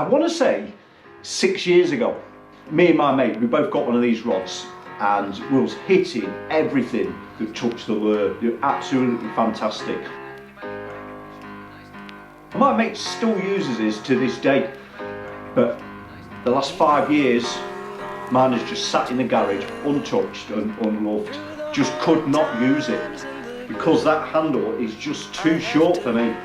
I want to say 6 years ago, me and my mate, we both got one of these rods and we was hitting everything that touched the lure. They're absolutely fantastic. And my mate still uses his to this day, but the last 5 years, mine has just sat in the garage, untouched and unloved. Just could not use it because that handle is just too short for me.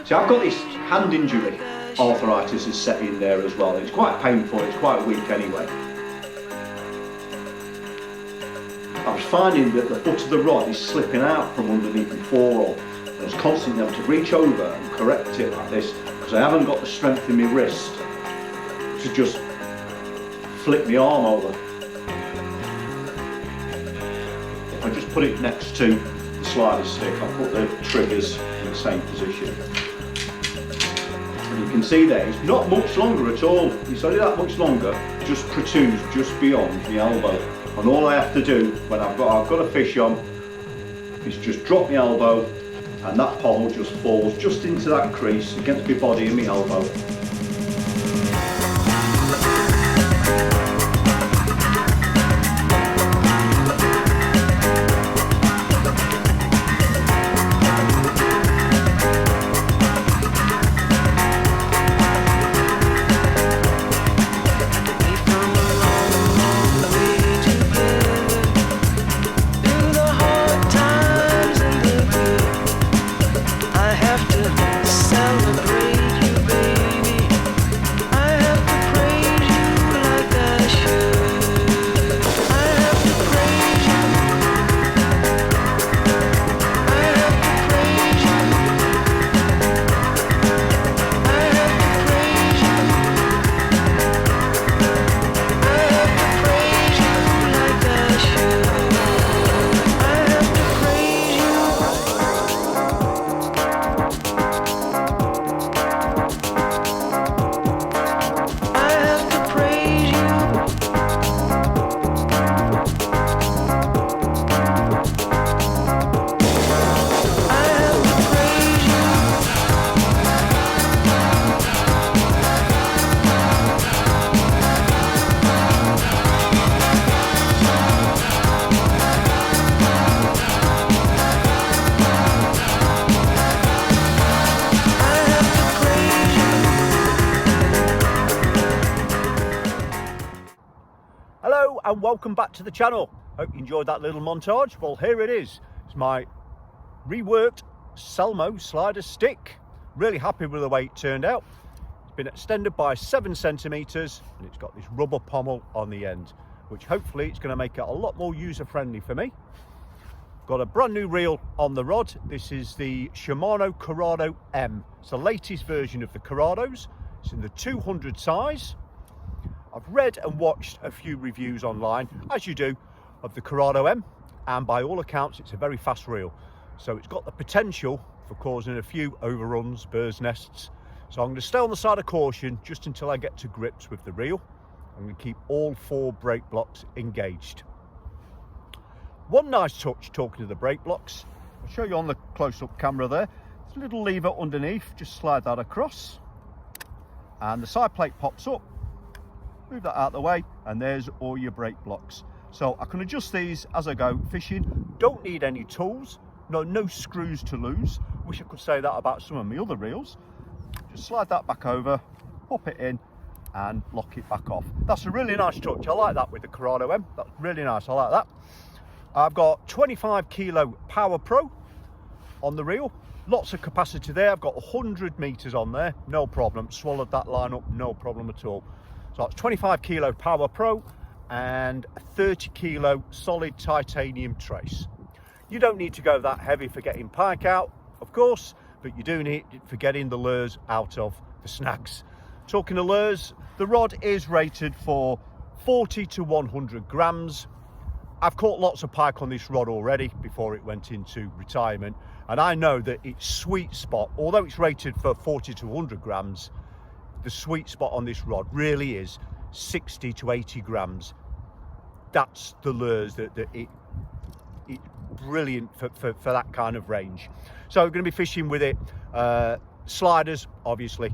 See, I've got this hand injury, arthritis is set in there as well. It's quite painful, it's quite weak anyway. I was finding that the butt of the rod is slipping out from underneath my forearm. I was constantly having to reach over and correct it like this because I haven't got the strength in my wrist to just flip my arm over. If I just put it next to the slider stick, I'll put the triggers in the same position. And you can see there, it's not much longer at all. It's only that much longer, just protrudes just beyond the elbow. And all I have to do when I've got a fish on is just drop my elbow and that pommel just falls just into that crease against my body and my elbow. Hello and welcome back to the channel. Hope you enjoyed that little montage. Well, here it is. It's my reworked Salmo Slider Stick. Really happy with the way it turned out. It's been extended by 7 centimeters and it's got this rubber pommel on the end, which hopefully it's going to make it a lot more user friendly for me. Got a brand new reel on the rod. This is the Shimano Curado M. It's the latest version of the Curados. It's in the 200 size. I've read and watched a few reviews online, as you do, of the Curado M, and by all accounts it's a very fast reel. So it's got the potential for causing a few overruns, bird's nests. So I'm going to stay on the side of caution just until I get to grips with the reel. I'm going to keep all 4 brake blocks engaged. One nice touch, talking of the brake blocks, I'll show you on the close-up camera there. There's a little lever underneath, just slide that across and the side plate pops up. Move that out of the way and there's all your brake blocks. So I can adjust these as I go fishing. Don't need any tools, no screws to lose. Wish I could say that about some of my other reels. Just slide that back over, pop it in and lock it back off. That's a really nice touch. I like that with the Curado M. That's really nice, I like that. I've got 25 kilo Power Pro on the reel. Lots of capacity there. I've got 100 meters on there, no problem. Swallowed that line up, no problem at all. So it's 25 kilo Power Pro and a 30 kilo solid titanium trace. You don't need to go that heavy for getting pike out, of course, but you do need it for getting the lures out of the snags. Talking of lures, the rod is rated for 40 to 100 grams. I've caught lots of pike on this rod already before it went into retirement, and I know that its sweet spot, although it's rated for 40 to 100 grams, the sweet spot on this rod really is 60 to 80 grams. That's the lures that it it's brilliant for that kind of range. So we're going to be fishing with it. Sliders, obviously.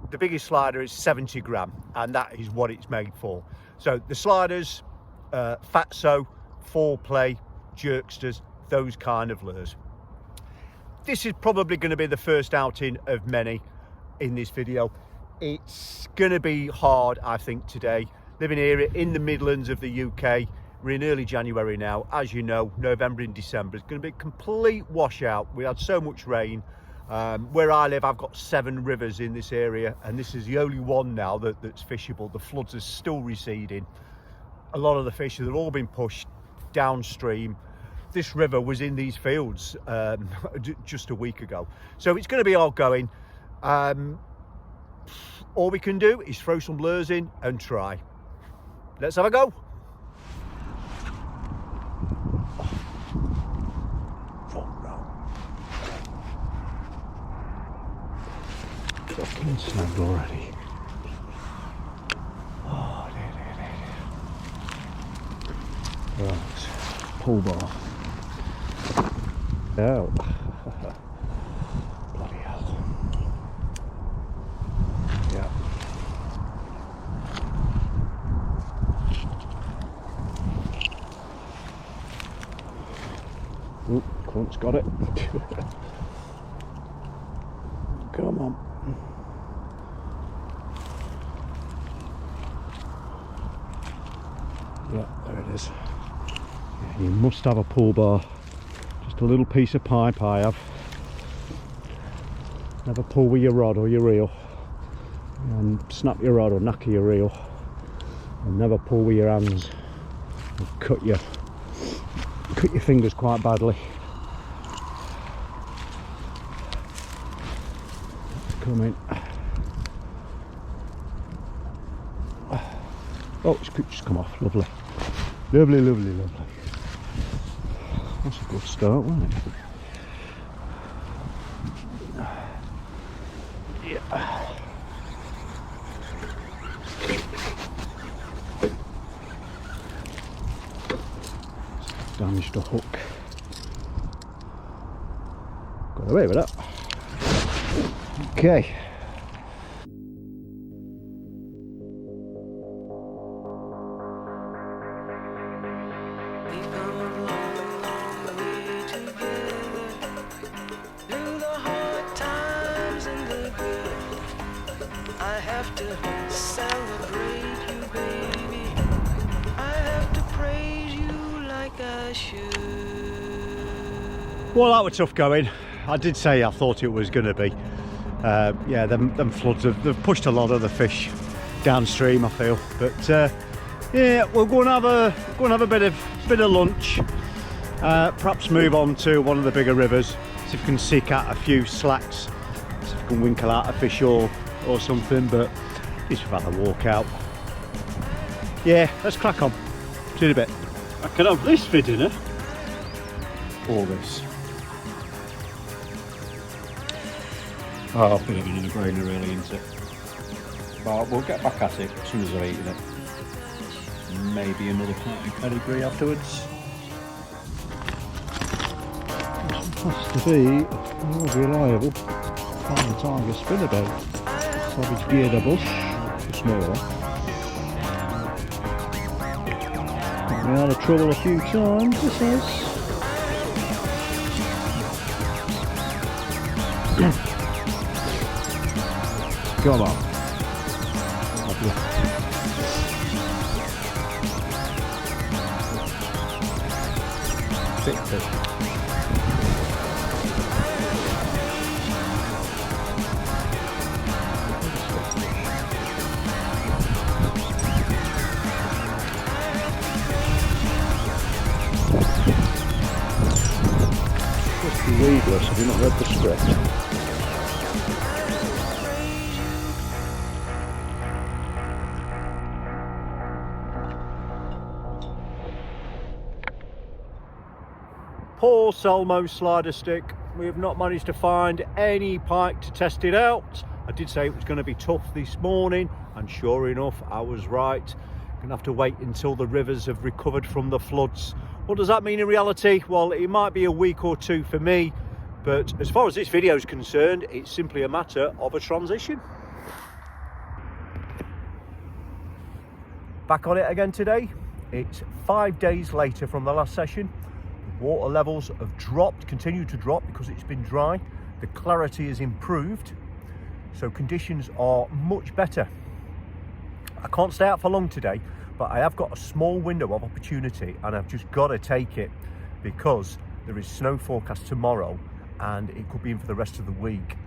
The biggest slider is 70 gram, and that is what it's made for. So the sliders, fatso, foreplay, jerksters, those kind of lures. This is probably going to be the first outing of many in this video. It's going to be hard, I think, today. Living here in the Midlands of the UK, we're in early January now. As you know, November and December is going to be a complete washout. We had so much rain. Where I live, I've got 7 rivers in this area, and this is the only one now that's fishable. The floods are still receding. A lot of the fish have all been pushed downstream. This river was in these fields just a week ago. So it's going to be all going. All we can do is throw some lures in and try. Let's have a go. Fucking snagged already. Oh, there. Right, pull bar. Oh. Bloody hell. Yeah. Oh, Clint's got it. Come on. Yeah, there it is. Yeah, you must have a pull bar. Just a little piece of pipe I have. Never pull with your rod or your reel. And snap your rod or knacker your reel. And never pull with your hands. It'll cut your fingers quite badly. Come in. Oh, it's just come off. Lovely. Lovely, lovely, lovely. That's a good start, wasn't it? Yeah. Damaged the hook. Got away with that. Okay. Well, that was tough going. I did say I thought it was going to be. Yeah, them floods they've pushed a lot of the fish downstream, I feel. But yeah, we'll go and have a bit of lunch. Perhaps move on to one of the bigger rivers. See if we can seek out a few slacks. See if we can winkle out a fish or something. But at least we've had a walk out. Yeah, let's crack on. See you in a bit. I can have this for dinner. All this. Oh, a bit of a no-brainer really, isn't it? But we'll get back at it as soon as I've eaten it. Maybe another pedigree afterwards. This has to be more reliable. Fine tiger spinnerbait. Savage bearded bush, smaller. We had a trouble a few times, this is. Come on. Thick fish. Must be weedless, have you not read the script? Poor Salmo Slider Stick. We have not managed to find any pike to test it out. I did say it was going to be tough this morning, and sure enough, I was right. Gonna have to wait until the rivers have recovered from the floods. What does that mean in reality? Well, it might be a week or two for me, but as far as this video is concerned, it's simply a matter of a transition. Back on it again today. It's 5 days later from the last session. The water levels have dropped, continue to drop because it's been dry. The clarity has improved, so conditions are much better. I can't stay out for long today, but I have got a small window of opportunity and I've just got to take it because there is snow forecast tomorrow and it could be in for the rest of the week.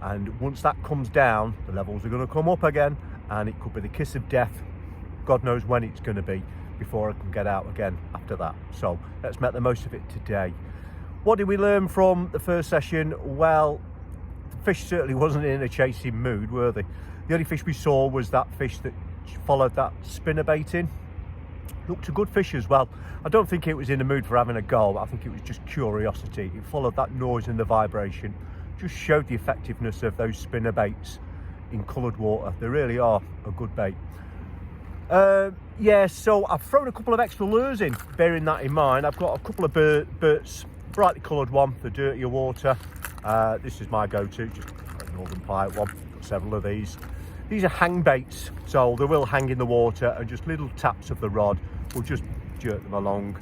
And once that comes down, the levels are going to come up again and it could be the kiss of death. God knows when it's going to be before I can get out again after that. So let's make the most of it today. What did we learn from the first session? Well, the fish certainly wasn't in a chasing mood, were they? The only fish we saw was that fish that followed that spinnerbait in. Looked a good fish as well. I don't think it was in the mood for having a go. I think it was just curiosity. It followed that noise and the vibration. Just showed the effectiveness of those spinnerbaits in coloured water. They really are a good bait. Yeah, so I've thrown a couple of extra lures in, bearing that in mind. I've got a couple of Bert's brightly coloured one for dirtier water. This is my go-to, just a northern pike one. Got several of these. These are hang baits, so they will hang in the water and just little taps of the rod will just jerk them along.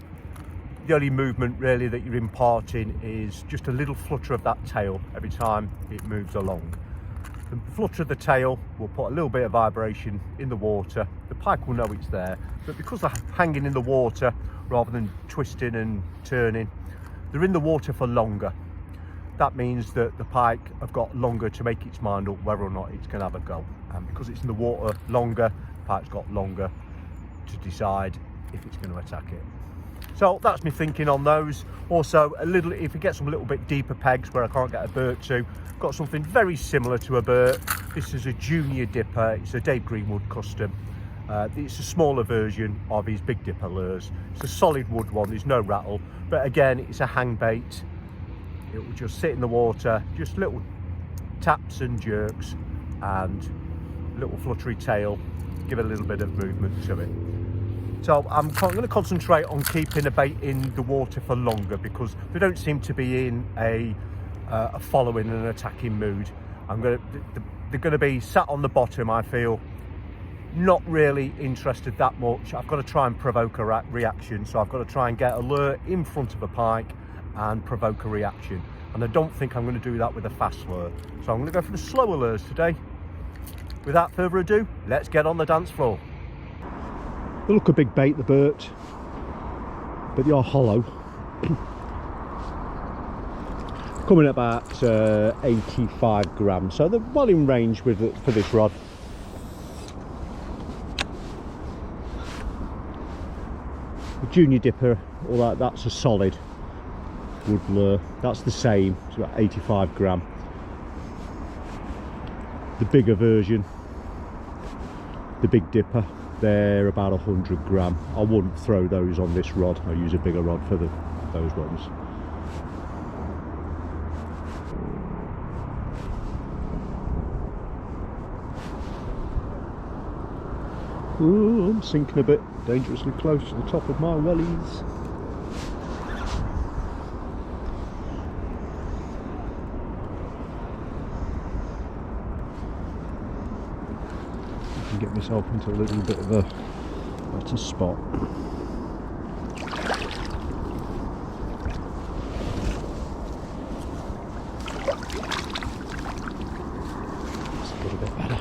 The only movement really that you're imparting is just a little flutter of that tail every time it moves along. The flutter of the tail will put a little bit of vibration in the water. The pike will know it's there, but because they're hanging in the water rather than twisting and turning, they're in the water for longer. That means that the pike have got longer to make its mind up whether or not it's going to have a go. And because it's in the water longer, the pike's got longer to decide if it's going to attack it. So that's me thinking on those. Also, a little, if it gets some little bit deeper pegs where I can't get a Bert to, got something very similar to a Bert. This is a junior dipper. It's a Dave Greenwood custom. It's a smaller version of his big dipper lures. It's a solid wood one, there's no rattle, but again, it's a hang bait. It will just sit in the water, just little taps and jerks and little fluttery tail, give it a little bit of movement to it. So I'm going to concentrate on keeping a bait in the water for longer because they don't seem to be in a following and attacking mood. They're going to be sat on the bottom, I feel, not really interested that much. I've got to try and provoke a reaction, so I've got to try and get a lure in front of a pike and provoke a reaction. And I don't think I'm going to do that with a fast lure. So I'm going to go for the slower lures today. Without further ado, let's get on the dance floor. They look a big bait, the Bert, but they are hollow. Coming at about 85 grams, so they're well in range for this rod. The junior dipper, all that, that's a solid wood lure. That's the same, it's about 85 gram. The bigger version, the big dipper, they're about 100 gram. I wouldn't throw those on this rod. I use a bigger rod for those ones. Ooh, I'm sinking a bit dangerously close to the top of my wellies. I can get myself into a little bit of a better spot. That's a little bit better.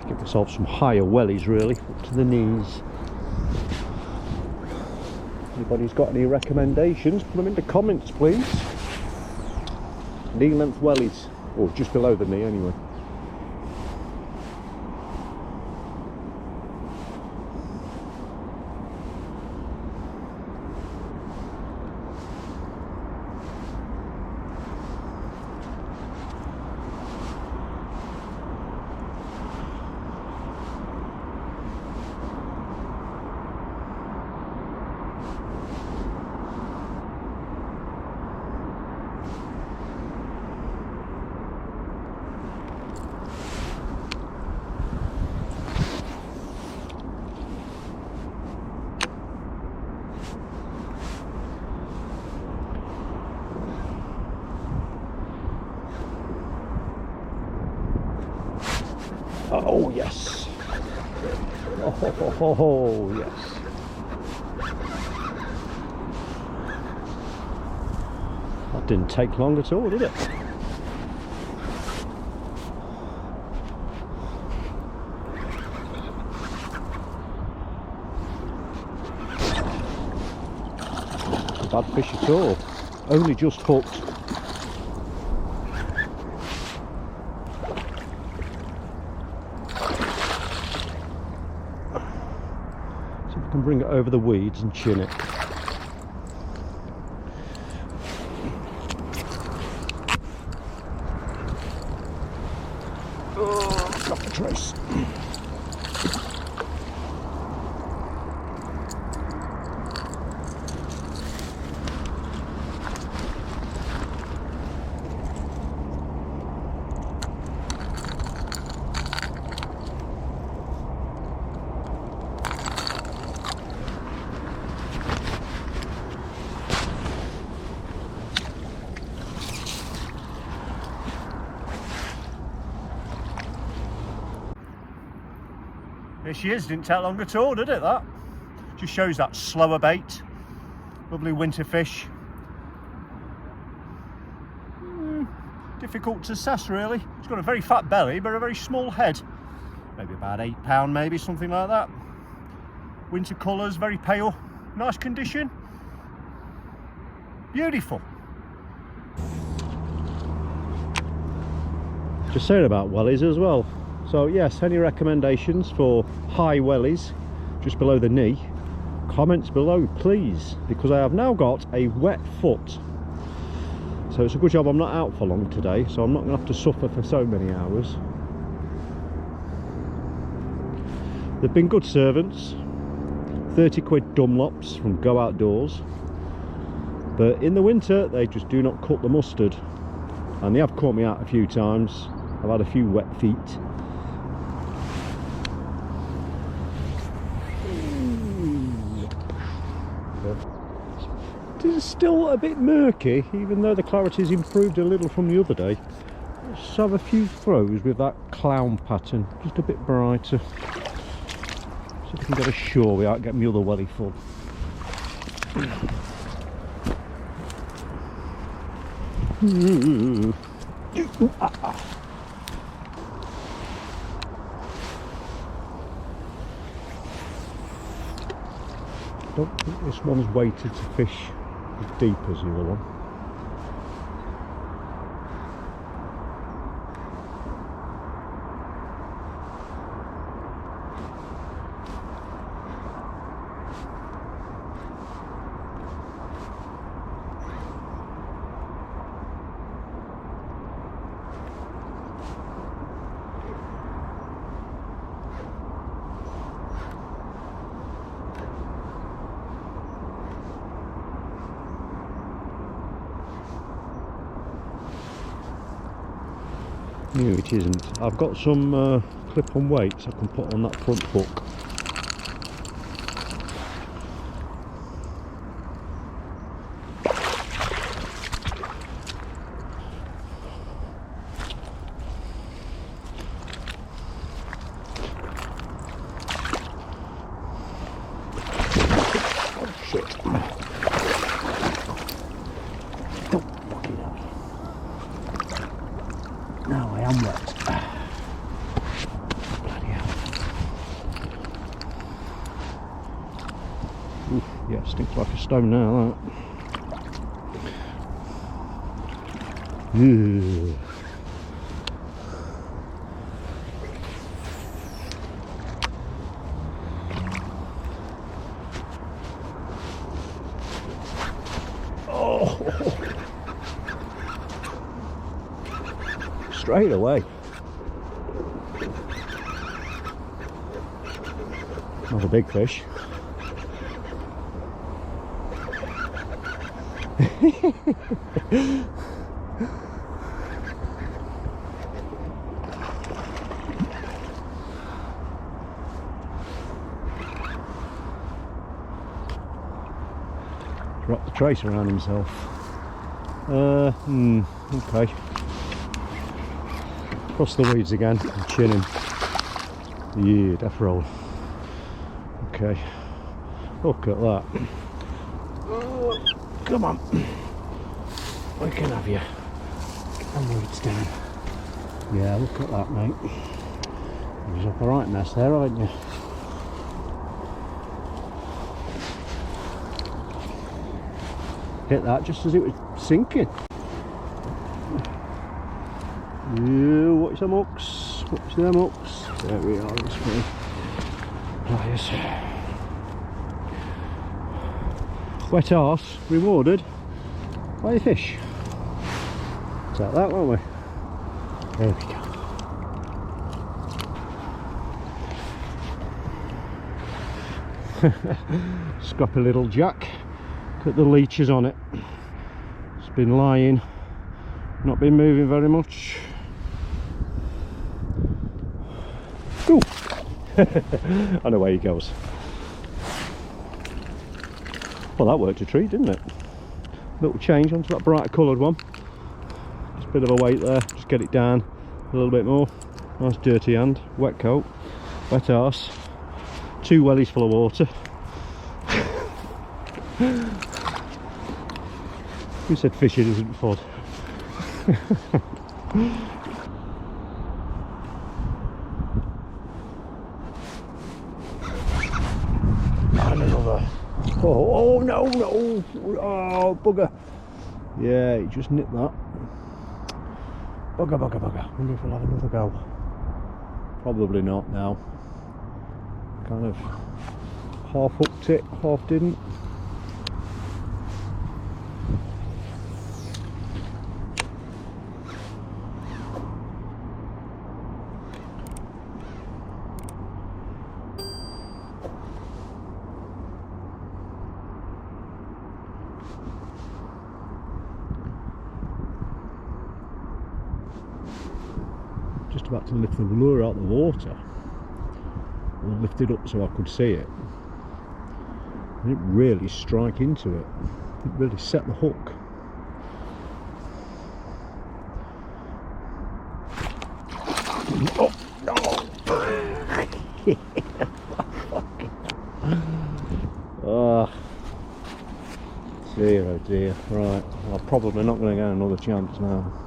Give myself some higher wellies, really, up to the knees. Anybody's got any recommendations, put them in the comments, please. Knee length wellies, or just below the knee anyway. Oh yes. Oh yes. That didn't take long at all, did it? Not a bad fish at all. Only just hooked. Can bring it over the weeds and chin it. Oh, got the trace. Here she is, didn't take long at all, did it, that? Just shows that slower bait. Lovely winter fish. Difficult to assess, really. It's got a very fat belly, but a very small head. Maybe about 8 pound, maybe, something like that. Winter colours, very pale. Nice condition. Beautiful. Just saying about wellies as well. So yes, any recommendations for high wellies just below the knee? Comments below, please, because I have now got a wet foot. So it's a good job I'm not out for long today, so I'm not going to have to suffer for so many hours. They've been good servants. 30 quid Dunlops from Go Outdoors. But in the winter, they just do not cut the mustard. And they have caught me out a few times. I've had a few wet feet. It is still a bit murky, even though the clarity's improved a little from the other day. Let's have a few throws with that clown pattern, just a bit brighter. So we can get ashore without getting the other welly full. Don't think this one's weighted to fish as deep as the other one. No, it isn't. I've got some clip-on weights I can put on that front hook. Oh shit. Oh, fucking hell. Now I am wet. Bloody hell. Oof, yeah, stinks like a stone now, that. Ew. Oh. Straight away. Not a big fish. Wrapped the trace around himself. Okay. Cross the weeds again and chin him. Yeah, death roll. Okay, look at that. Oh, come on, we can have you. Get them weeds down. Yeah, look at that, mate. You was up a right mess there, aren't you? Hit that just as it was sinking. Yeah, watch them hooks. Watch them hooks. There we are, this way. Pliers. Wet arse rewarded by a fish. Take that, won't we? There we go. Scrappy little jack. Look at the leeches on it. It's been lying, not been moving very much. Ooh. I know where he goes. Well, that worked a treat, didn't it? Little change onto that brighter coloured one. Just a bit of a weight there, just get it down a little bit more. Nice dirty hand, wet coat, wet arse, 2 wellies full of water. Who said fishing isn't fun? And another. Oh no, no! Oh bugger! Yeah, he just nipped that. Bugger, bugger, bugger. Wonder if we'll have another go. Probably not now. Kind of half hooked it, half didn't. Just about to lift the lure out of the water. I lifted up so I could see it. And it really struck into it. It really set the hook. Oh no! Oh dear, oh dear. Right, I'm probably not going to get another chance now.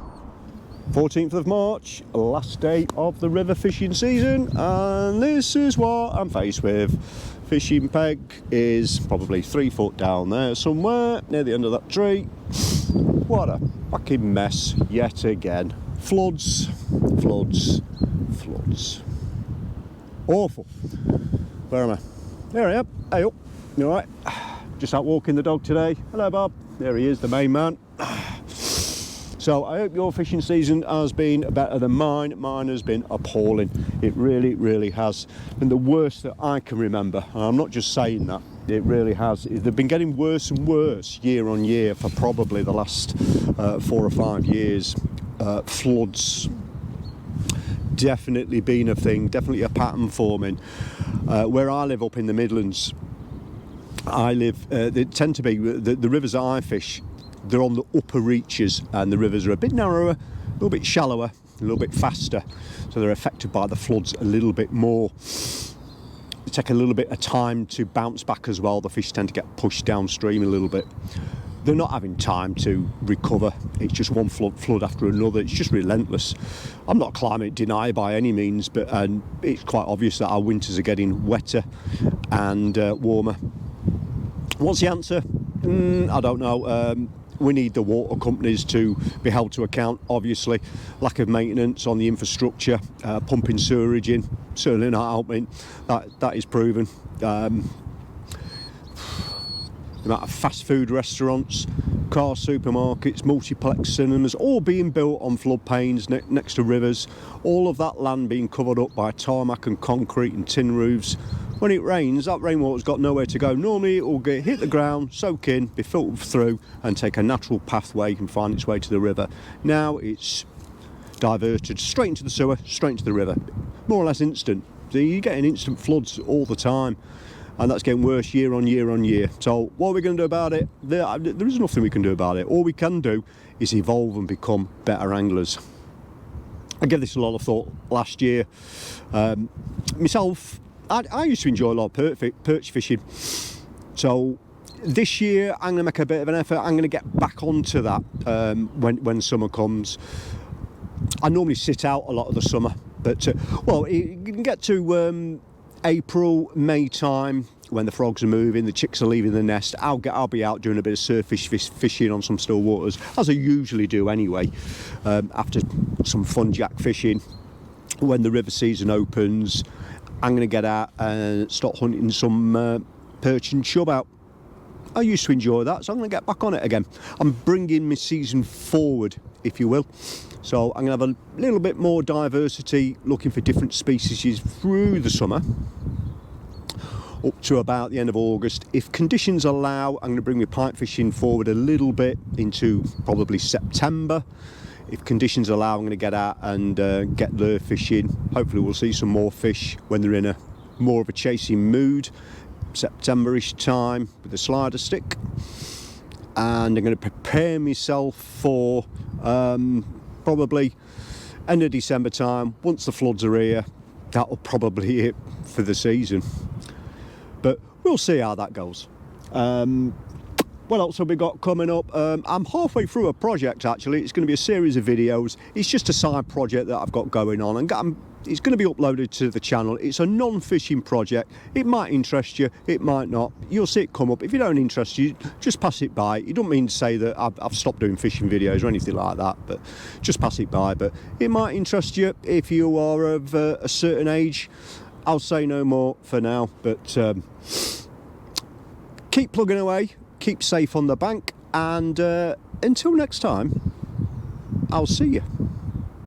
14th of March, last day of the river fishing season, and this is what I'm faced with. Fishing peg is probably 3 foot down there somewhere near the end of that tree. What a fucking mess yet again. Floods, floods, floods. Awful. Where am I? There I am. Hey up. You alright? Just out walking the dog today. Hello Bob. There he is, the main man. So I hope your fishing season has been better than mine. Mine has been appalling. It really, really has been the worst that I can remember. And I'm not just saying that. It really has. They've been getting worse and worse year on year for probably the last 4 or 5 years. Floods definitely been a thing. Definitely a pattern forming. Where I live up in the Midlands, they tend to be the rivers that I fish. They're on the upper reaches, and the rivers are a bit narrower, a little bit shallower, a little bit faster, so they're affected by the floods a little bit more. They take a little bit of time to bounce back as well. The fish tend to get pushed downstream a little bit. They're not having time to recover. It's just one flood after another. It's just relentless. I'm not a climate denier by any means, but it's quite obvious that our winters are getting wetter and warmer. What's the answer? I don't know. We need the water companies to be held to account, obviously. Lack of maintenance on the infrastructure, pumping sewerage in, certainly not helping. That is proven. The amount of fast food restaurants, car supermarkets, multiplex cinemas, all being built on floodplains next to rivers. All of that land being covered up by tarmac and concrete and tin roofs. When it rains, that rainwater's got nowhere to go. Normally it will hit the ground, soak in, be filtered through and take a natural pathway and find its way to the river. Now it's diverted straight into the sewer, straight into the river. More or less instant. So you're getting instant floods all the time, and that's getting worse year on year on year. So what are we going to do about it? There is nothing we can do about it. All we can do is evolve and become better anglers. I gave this a lot of thought last year. Myself, I used to enjoy a lot of perch fishing. So this year I'm going to make a bit of an effort. I'm going to get back onto that when summer comes. I normally sit out a lot of the summer, but well, you can get to April, May time when the frogs are moving, the chicks are leaving the nest. I'll be out doing a bit of surface fishing on some still waters, as I usually do anyway. After some fun jack fishing, when the river season opens, I'm going to get out and start hunting some perch and chub out. I used to enjoy that, so I'm going to get back on it again. I'm bringing my season forward, if you will. So I'm going to have a little bit more diversity, looking for different species through the summer, up to about the end of August. If conditions allow, I'm going to bring my pike fishing forward a little bit into probably September. If conditions allow, I'm going to get out and get lure fishing. Hopefully we'll see some more fish when they're in a more of a chasing mood, September-ish time, with the slider stick. And I'm going to prepare myself for probably end of December time. Once the floods are here, that'll probably be it for the season. But we'll see how that goes. What else have we got coming up? I'm halfway through a project, actually. It's going to be a series of videos. It's just a side project that I've got going on, and it's going to be uploaded to the channel. It's a non-fishing project. It might interest you, it might not. You'll see it come up. If it don't interest you, just pass it by. You don't mean to say that I've stopped doing fishing videos or anything like that, but just pass it by. But it might interest you if you are of a certain age. I'll say no more for now, but keep plugging away, keep safe on the bank, and until next time, I'll see you.